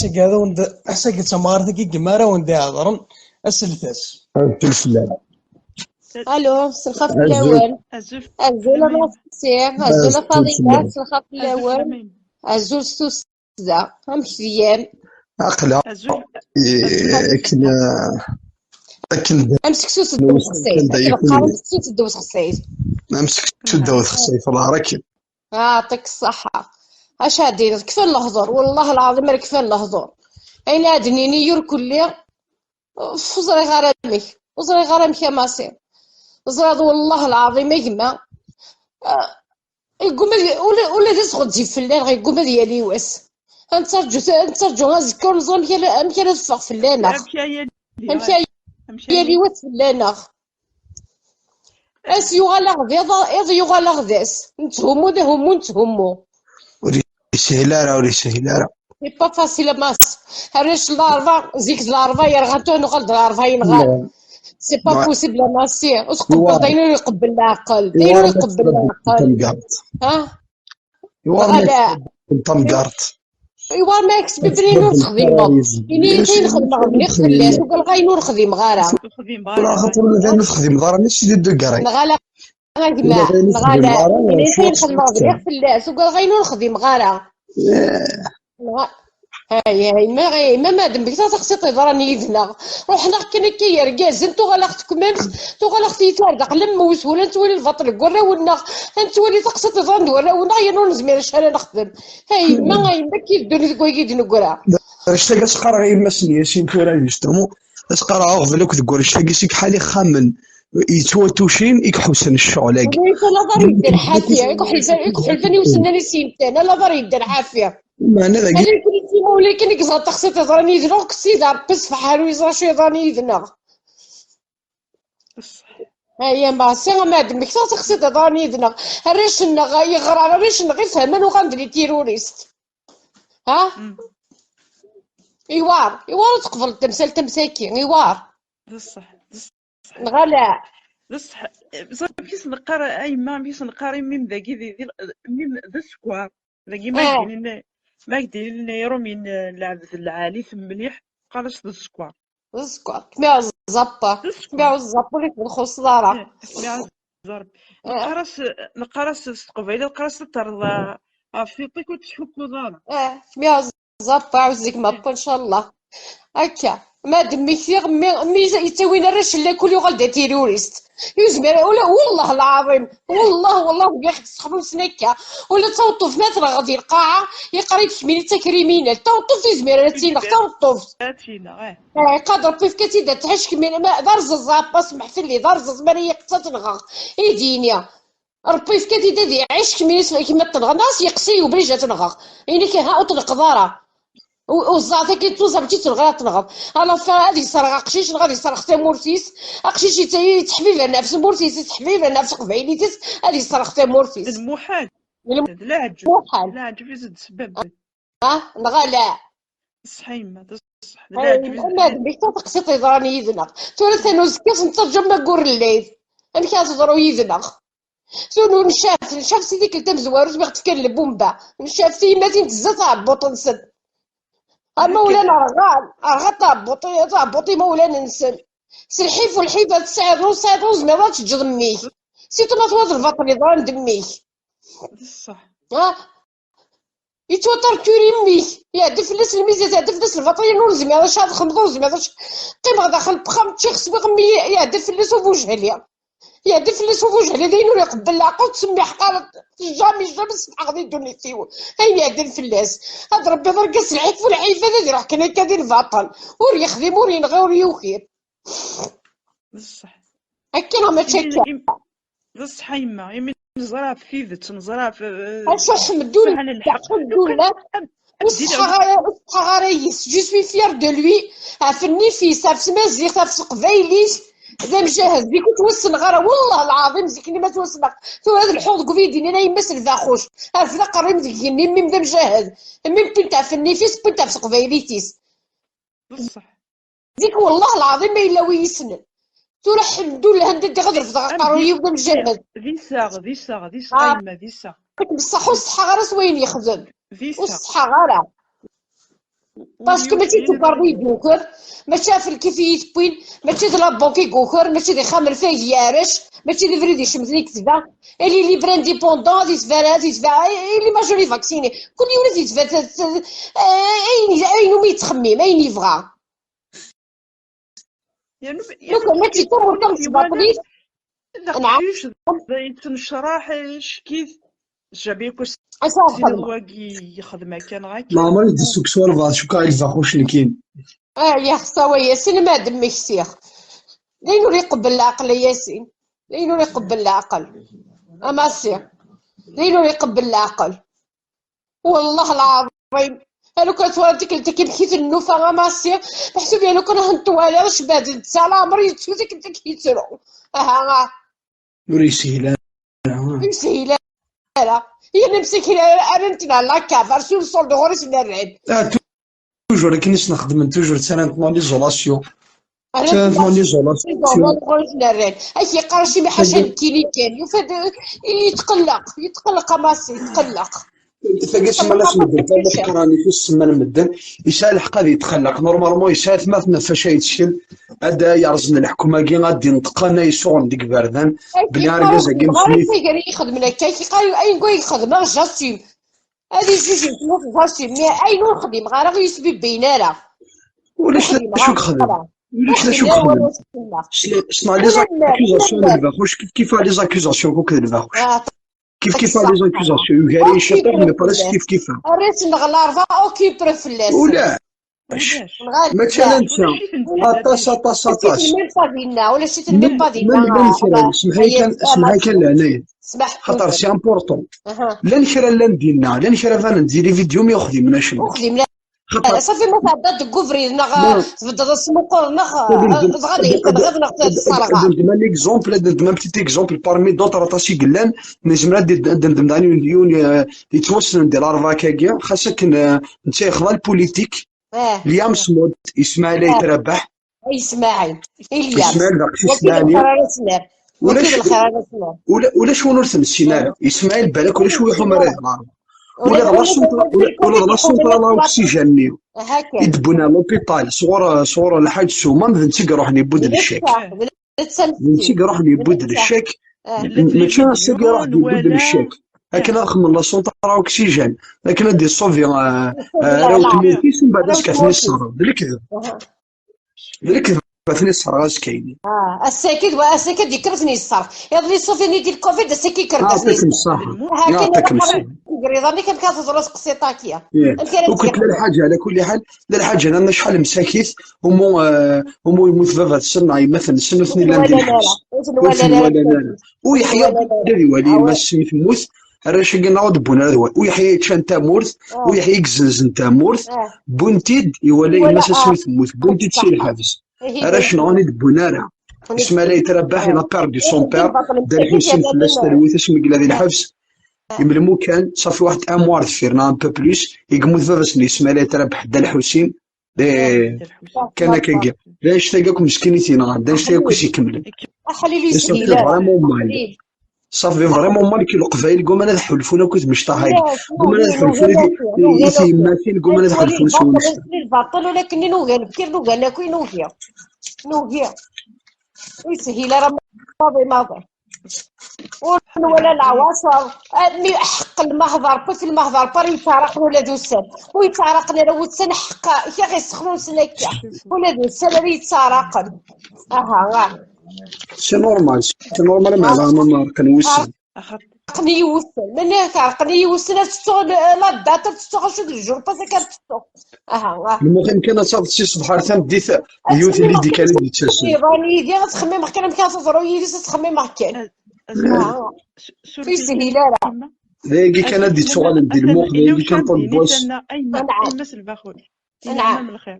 هذا وند أساق تمارتك جمارة وندي هضرن أسلتاس الفلان الو سلخف الزول الاول. الزول الزوله فلامين مصير الزوله فضيله الفلان سلخف الزول الاول. فلامين الزول سوسه امشيان عقله الزول الزول كنا كنا امسك سوس الدوس نوصل خصيص كان دا اكيد يكون قارن سوس الدوس خصيص. امسك تدوث خصيف الله راكب يعطيك الصحه. اش هادي كفى الهضر والله العظيم راه كفى الهضر. اين ادنيني يركل لي فزري غرامي فزري غرامي يا ماسي زراد والله العظيم يجمع. يقوم ولا تسخد تجيب فلان غيقوم ديالي واس نترجو غنذكر نظام مكان تفاق فلانة أمشي مكان ديالي واس فلانة اس يغالغ إذ يغالغ ذاس نتهمو نتهمو وري سهلارة وري سهلارة سي با فاسيل ماس هريش لارفا زيك لارفا يرغاتو نغلد لارفا ينغال سي با بوسيبل ماسي وتقبل داينو يقبل العقل داينو يقبل العقل ها غلا طمقارت ايوا ماكس ببرينو تخديمو يعني كاين خدمه غير خلاص وقال غينور خديم غارة ولا خاطر ولا نخدم دار ماشي دير قراي نغالا غنجمع نغالا يعني كاين خدمه غير خلاص وقال غينور خديم غارة هاي ما مادام بك تخصي تهضرني يدنا روحنا كنا كي ركاز انتو غلقتكم مامس تو غلقتي تاردق لما وسولا نتولي الفطر قرا ونا نتولي تقصي تهضر ندور ونا يا نور نزمير شحال نخدم هاي ما كي الدنيا تقول كي نقرا اشتاق اسقر غير مسني شي نتورا نشتمو اسقر غفلك تقول اشتاق شي حالي خامن يتوتوشين يكحوسن الشغل هكا لا ضري يدير حافيه يكحل وسناني سيمتان لا ضري يدير حافيه معنى ذاك هذا كنتي ولكن كزا تخصي تهضرني يدنا كسي دار بس فحال ويزرا شي يهضرني يدنا هيا ما سي مادام بك تخصي تهضرني يدنا الريش يغرى الريش غير فهمان وغندري تيروريست ها ايوار تقبل تمثال تمساكي ايوار بصح نغلا بصح كيس نقرا اي ما كيس نقرا ميم ذاكي ميم ذا السكوار ذاكي ما يدير لنا يرو من العبد العالي في مليح قالش ذا السكوار كميع الزبطة كميع الزبطة اللي في الخصدارة كميع الزرب نقرس قبيله نقرس ترضى في طيك وتشوكو دارا كميع الزبطة عاوزك مابا ان شاء الله هكا ما دمي كثير مي يتسوينا الرش لا كل يغلد تيروريست يزمر ولا والله العظيم والله بياخد صحابو سنكه ولا توطف مثلا غادي القاعه يقريب شميني كريمينال توطف يزمر تينا توطف قادر كيف كتيدا تحشك من درز الزابا سمح في اللي درز مريق تتنغى يدينيا ربي في كتيدا دي عيش كيما تنغى ناس يقسي وبريجه تنغى يعني كيها اطلق دارا وزعتها كي توزع بتي تنغرا تنغض انا فهادي صرا قشيش غادي صرا اختي مورسيس قشيش يتحفيف نفس مورسيس يتحفيف نفس قبيليتس هادي صرا اختي مورسيس المحال لا في زد سبب نغلا صحيما صح لا ما بيك تقصي تهضرني يذنق ثلاث نوزكاس نترجم ما نقول الليل انا كتهضروا يذنق سونو نشاف سيدي كلتا مزوارو باغي تكلم بومبا نشاف تيماتي تزات عبوط نسد مولانا رغا طابوطي مولانا نسن سلحيف والحيفه تسعد روز مرات تجضميك سيتو ما تواد الفطر يضرن دميك بصح يتوتر كوريميك يهدف لس الميزه يهدف لس الفطر ينور زميرة شاد خمضو زميرة قيم غدا خلط بخام تشيخ سبيغ يهدف لس وفوجه ليا يهدف لس وفوجه ليا داينو يقبل العقل تسمي حقارة جامي غادي دوني تيو هاي يهدف فلاس هاد ربي ضرقس العيف والعيف هذا يروح كنا كادي الباطل ور يخدم ور ينغي ور يوخير بصح هكا راه ما تشكى بصح يما نزرع في كيفت نزرع في اش حمدوله غاريس جو سوي فيير دو لوي عفني في ساف مازيغ ساف قبايليس ذا مجهز بيك توسن غرا والله العظيم زيكني ما توسنك تو هذا الحوض كوفيدي انا يمس الفاخوش عرف ذا قريم ذيك ميم ذا مجهز ميم بنت عفني فيس بنت عفس قبايليتيس بصح ديك والله العظيم ما الا ويسنن تو الحمد لله انت غادر في قروي يبدا مجهز ذي ساغ بصح والصحه غير وين يخدم والصحه غير باسكو ماشي تقربي بوكر ماشي في الكيفية بوين ماشي د لابون كي كوكر ماشي دي خامر فيه يارش ماشي دي فريدي شمسني كتبا اللي ليبر انديبوندون ديسفا اللي ماجوري فاكسيني كل ولد يتفات اين يتخمم اين يبغى يعني دوكا ماشي تمر تباطلي نعم تنشرح كيف جابي كوش اصافي الواقي يخدم كان غاكي ما عمري دي سوكسوار فاز شو كاين فاخوش نكين يا خصاوي ياسين ما دمك سيخ لينو يقبل العقل ياسين لينو يقبل العقل اما سير لينو يقبل العقل والله العظيم لو كانت والدتك انت كي مشيت النوفه اما سير بحسب لو كان هنطوالي واش بادل تسال عمري تشوفك انت كيترو ها نوري سهيلة نمسي لا هي نمسك انا نتنا لا كافر سو الصول دو غوريس نرعب توجور كنيس نخدم توجور تسالنت ليزولاسيون انا تسالنت ليزولاسيون نرعب اي قرشي ما حاجه كيني كان يفاد يتقلق ماسي يتقلق تلقى ما لاش مدن تلقى راني في السما المدن يسال الحق غادي يتخلق نورمالمون يسال ما فاش يتشكل هذا يرزن الحكومه كي غادي ينطقنا يسوغ ديك باردان بلي راه كاين غير يقدر يخدم لك قال اي نقول يخدم جاسيم هذه جوج نقول جاسيم مي اي نخدم غير يسبي بيننا ولاش شو خدم ولاش شو خدم شنو لي زاكوزاسيون اللي باخوش كيف لي زاكوزاسيون كوك اللي باخوش كيف لي زاكوزاسيون يغاري شاطر مي بالاش كيف الريت نغلارفا اوكي بريفلاس ولا مثلا انت اطاس ولا شي تنمي با دينا اسمحي كان لهنايا خاطر سي امبورطون لا نشرا لا نديرنا لا نشرا فانا ندير لي فيديو ما ياخذ منا شنو صافي ما تعدى تكوفري نغ تبدا السموق نغ غادي غير نغ الصرغه ندير ليكزومبل ندير بتيت اكزومبل بارمي دوطر طاسي قلان نجم ندير داني يتوصل ندير ارفا كاكيا خاصك انت يخضع البوليتيك اليوم صمود اسماعيل يتربح اسماعيل اسماعيل باقي يسمعني ولا شو نرث السيناريو اسماعيل بالك ولا شو يحوم راه ولا لا سونطرا لا اوكسيجينيو يدبونا لوبيطال صور الحاج سومان نتي روح نبود الشيك نتي روح نبود الشيك ماشي نسيق روح نبود الشيك لكن اخم لا سونطرا اوكسيجين لكن دي صوفي راهو تميتيس من بعد اسكثني الصرا بالكذب ثني الصرا اش كاينين الساكد يكرثني الصرا يضلي صوفي ديال الكوفيد الساكي كرثني يعطيك الصحه راني كان كتهضر قصيطاكيه وكنت للحاجه على كل حال للحاجه انا شحال مساكيت هما يموت في السنه مثلا سنه اثنين لا ندير الحبس لا ويحيى الذي ولي ما سميت موت الرشا قلنا ودبونا ويحيى تشان تامورث ويحيى يكزنز تامورث بونتيد يولي ما سميت موت بونتيد سي الحبس راش نغني دبونا راه اسمها لا يتربح الى بيردي سون بير دار حسين فلاس تلويث اسمي قال هذه الحبس يملمو كان صافي واحد اموار دفيرنا ان بو بلوس يقموت فافسني اسمها لا يتربح دا الحسين كان كاكا لا يشتاقكم مسكينيتين غادا يشتاقكم يكمل حليلي صافي فريمون مال صافي فريمون مال كي القبائل قوم انا حلفونا كنت مشطاهي قوم انا حلفونا يتيماتين قوم انا حلفونا سوون الباطل ولكن نوغي نبكر نوغي ناكل نوغي ويسهل راه ماضي ولا العواصر حق المهضر في المهضر بار يتعرقنا ولا دوسان ويتعرقنا لو تسن حق كي غيسخنوا سنكا ولا دوسان اللي يتعرقن سي نورمال مع ما كنوسن عقني يوسن من هناك عقني يوسن تشتغل لا داتا تشتغل شو الجور بس كتشتغل المهم كان صافي شي صباح ثان ديت اليوت اللي ديك اللي تساسي راني ديال تخمم كان كنهضروا يدي تخمم كان في سهيله داكي كان ديت سؤال ديال المخ داكي كان طول بوس ايما الباخول نعم الخير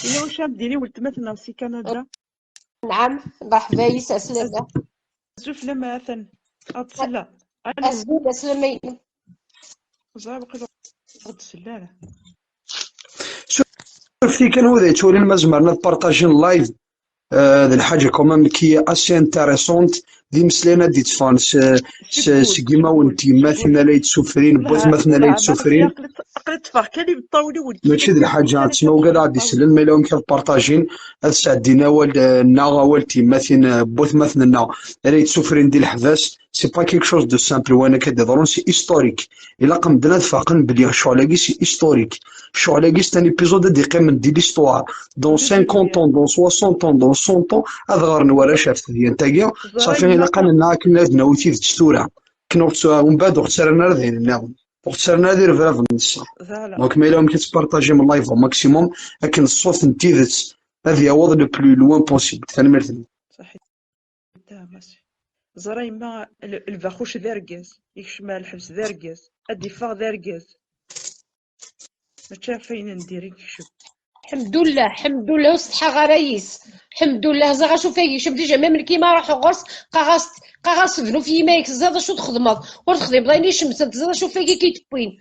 الا واش ديري ولد مثلا في كندا نعم مرحبا يسلم شوف لما مثلا اتصل أزيد أسلمين زعما بقيت غد السلالة شوفتي كان هو ذا تولي المزمرنا بارطاجين اللايف هذه الحاجه كومام كي اسي انتريسونت دي مسلينا دي تفانس كيما ولدي مثلا لا يتسفرين بوث مثلا لا يتسفرين قلت تفاح كان بالطاولي ولدي ماشي دي الحاجه تسمى وكاع غادي يسلم ما لهم كبارطاجين هاد سعدينا والنا والتي مثلا بوث مثلا لا يتسفرين دي الحباس سي با كيك شوز دو سامبل وانا كدهضرون سي هيستوريك الا قمدنا تفاقن بلي شغلاكي سي هيستوريك شغلاكي سي ان ايبيزود دي قيم دي ليستوار دون 50 طون دون 60 طون دون 100 طون هذا غير نورا شافت هي نتايا صافي الا قالنا كنا نوتي تستورا كنا ومن بعد اختارنا ذهن اختارنا دير فراف نصا دونك ما لهم كتبارطاجي من لايف ماكسيموم لكن الصوت نتيذت هذه هو لو بلو لوان بوسيبل ثاني مرتين صحيح ماشي زراي ما الفاخوش داركاز يكشمال الحبس داركاز الدفاع داركاز ما فين ندير يكشف الحمد لله الحمد لله وصحة غرايس الحمد لله زغا شوف يشوف ديجا ميم كيما راح غرس قاغاس بنو في مايك زاد شو تخدمض ورتخدم ضايني شمس زاد شوف كي تبوين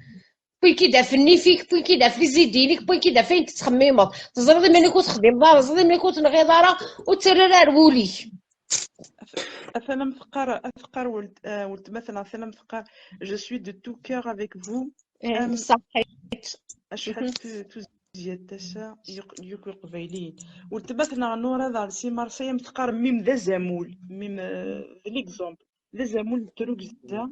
بوين كيدافني فيك بوين كيدافلي زيدينيك بوين كيدافين تتخممض تزرد ملي كنت تخدم دار زرد ملي كنت نغي دارا وترى رولي أنا مفقر ولد مثلا أنا مفقر جو سوي دو تو كور افيك فو صحيت أشحال زياد تسا يوكل قبيلين ولد مثلا نورا دار سي مارسيا متقار ميم ذا زامول ميم ليكزومبل ذا زامول تروك زدا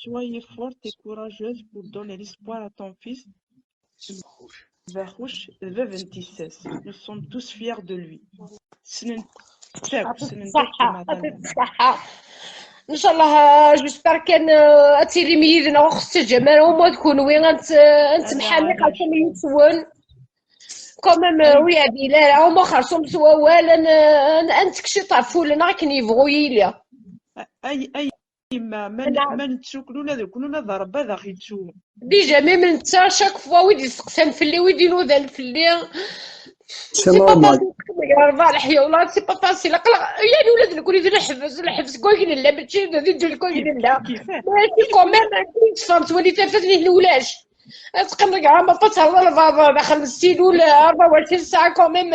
soyez forte et courageuse pour donner l'espoir à ton fils Varouche V26. Nous sommes tous fiers de lui. صحة ان شاء الله جوسبر كان اتيري ميدنا اخت جمال وما تكون وين انت محامي خاصهم يتسون كومام ويا بلال هما خاصهم سوا والا انت كشي طافو لنا كنيفغو يليا اي ما نتشوكلو لا كلنا ضربه ذا غيتشو ديجا ميم انت شاك فوا ويدي يسقسان فلي ويدي نوذان فلي سي نورمال يا ربع الحياه والله سي با فاسيل يعني ولاد الكل يدير الحبس كوين لا ماشي يدير الكوين لا ماشي كوميم فهمت ولي تفتني الولاش تقنق كاع ما تهضر بابا داخل السيد ولا 24 ساعه كوميم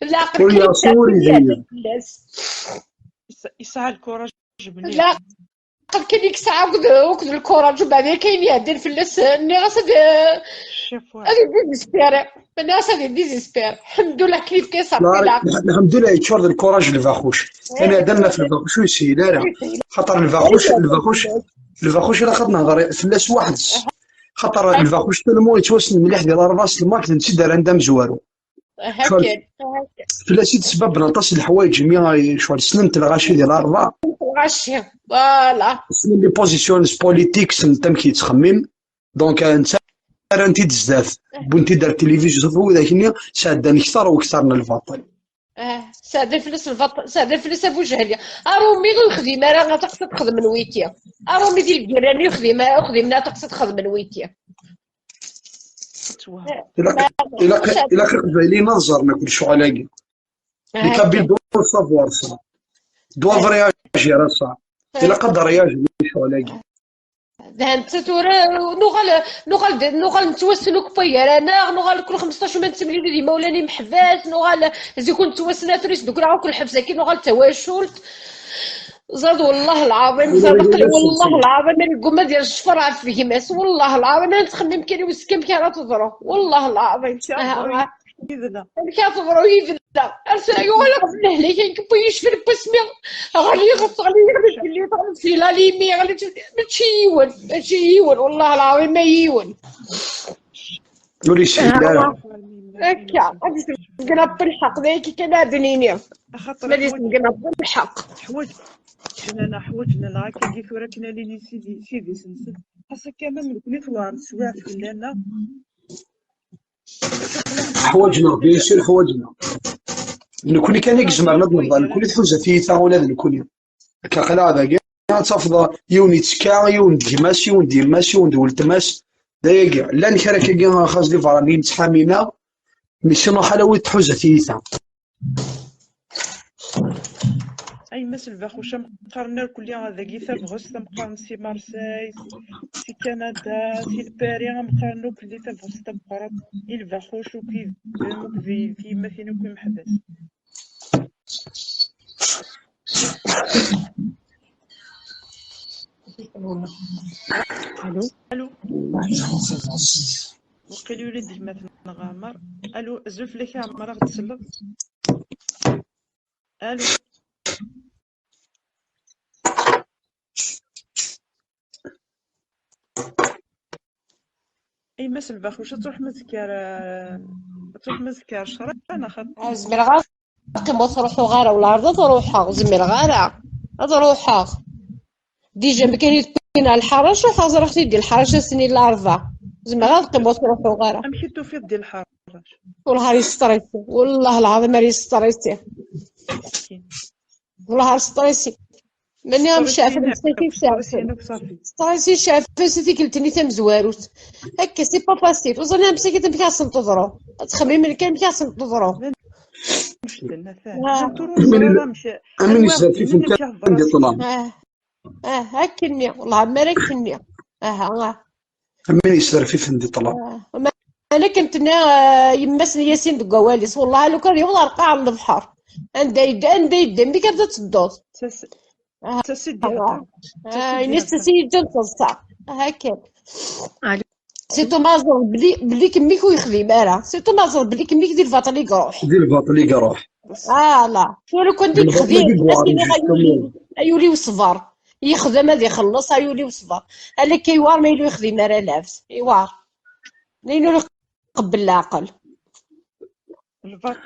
العقل يا سوري يسعى الكوراج لا عقل كاين ديك الساعه وكذا الكوراج وبعدين كاين يهدر في اللاس اللي غاص هذه ديزيسبيري الناس هذه ديزيسبير الحمد لله كيف كيصافي العقل الحمد لله يتشرد الكوراج الفاخوش انا درنا في الفاخوش ويسهل لا خاطر الفاخوش الا خدنا نهضر فلاس واحد خاطر الفاخوش تلمو يتوسن مليح ديال راس الماك نسيد عندها مزوارو هكا فلاسي تسبب نطاس الحوايج مي شوال سننت الغاشي ديال الاربعه الغاشي فوالا سنن لي بوزيسيونز بوليتيك تم كيتخمم دونك انت انت بزاف بنتي دار التلفزيون صافي ذاك ساداني اكثر واكثرنا الفاطل ساده فلوس الفاطل ساده فلوس ابو جهل ارومي يخدم راه تقصد تخدم من ويتيا ارومي ديال الجيران يخدم تقصد تخدم من ويتيا إلا قبيلي نظرنا كل شغلاكي اللي كابيل دو سافوار صا دو فرياجي راه صا إلا قدر رياجي شغلاكي انت تورا نوغال نتوسنو كبير انا نوغال كل 15 من تملي دي مولاني محباس نوغال زيكون توسنا تريس دوك راه كل حبسه كي نوغال تواشلت زاد والله العظيم زاد والله العظيم القمه ديال الشفر فيه ماس والله العظيم انا نتخمم كان وسكم كان تضرو والله العظيم كتضرو يفدا ارسل ولا قبل هنا كاين كبيش في البسمه غالي غالي اللي طرف في لا ليمي غالي ماشي يون والله العظيم ما يون ولي سيدنا هكا نقنب بالحق ذاك كان دنيني خاطر نقنب بالحق حنا حوجنا هكا كي ثورة كنا لي سيدي سنسد خاصك كمان نكون ثوار سواع فلانة حواجنا بيان سور حواجنا نكون كان يجمعنا نضل نكون تحوزه في ثا ولا نكون كقلا هذا كاع تفضل يون يتسكا يون ديماس يون ديماس يون دولتماس دايا كاع لا نكرا كاع خاص لي فراني متحامينا مي شنو حلاوه تحوزه في ثا اي مثل باخوشا مقارنه كل هذا كيف بغوس مقارن سي مارساي سي كندا سي الباري مقارنه كل تبغوس تبقرا الباخوش وكيف في مثلا كل محبس الو وقيل وليدي مثلا غامر. الو زلف لك عمرها غتسلم. الو اي ما سلباخ واش تروح شرا انا خاطر زمير غير قيمة تروحو غارة ولا عرضة تروحها زمير غارة تروحها ديجا ما كاين يتبين على الحرش وحاضر اختي ديال الحرش السنين العرضة زعما غير قيمة تروحو غارة امشي توفيق ديال الحراج والله راه ستريسي والله العظيم راه ستريسي والله راه ستريسي ماني غنشافى مساكين شافى صافي ستريسي شافى سيتي قلتني تم زواروت هكا سي با فاسيل وزرنا مساكين تم كاسن تضرو تخمي من كان كاسن تضرو مشدنا فاهم تروح مشى امين يسهل في فين كان دي طلال هاكني والله ما راكني امين يسهل في فين دي طلال انا كنت يمسني ياسين دكواليس والله لو كان يوضع القاع على البحر عندها يد ملي كانت تدوز تسدي نستسي جنتصا هكا سيتو مازر بلي كميك ويخدم راه سيتو مازر بلي كميك ديال الفاطلي قروح ديال الباطلي قروح لا شو لو كنت خديم ايولي وصفر يخدم هذا يخلص ايولي وصفر الا كيوار ما يلو يخدم راه لابس يوار لينو قبل العقل البطل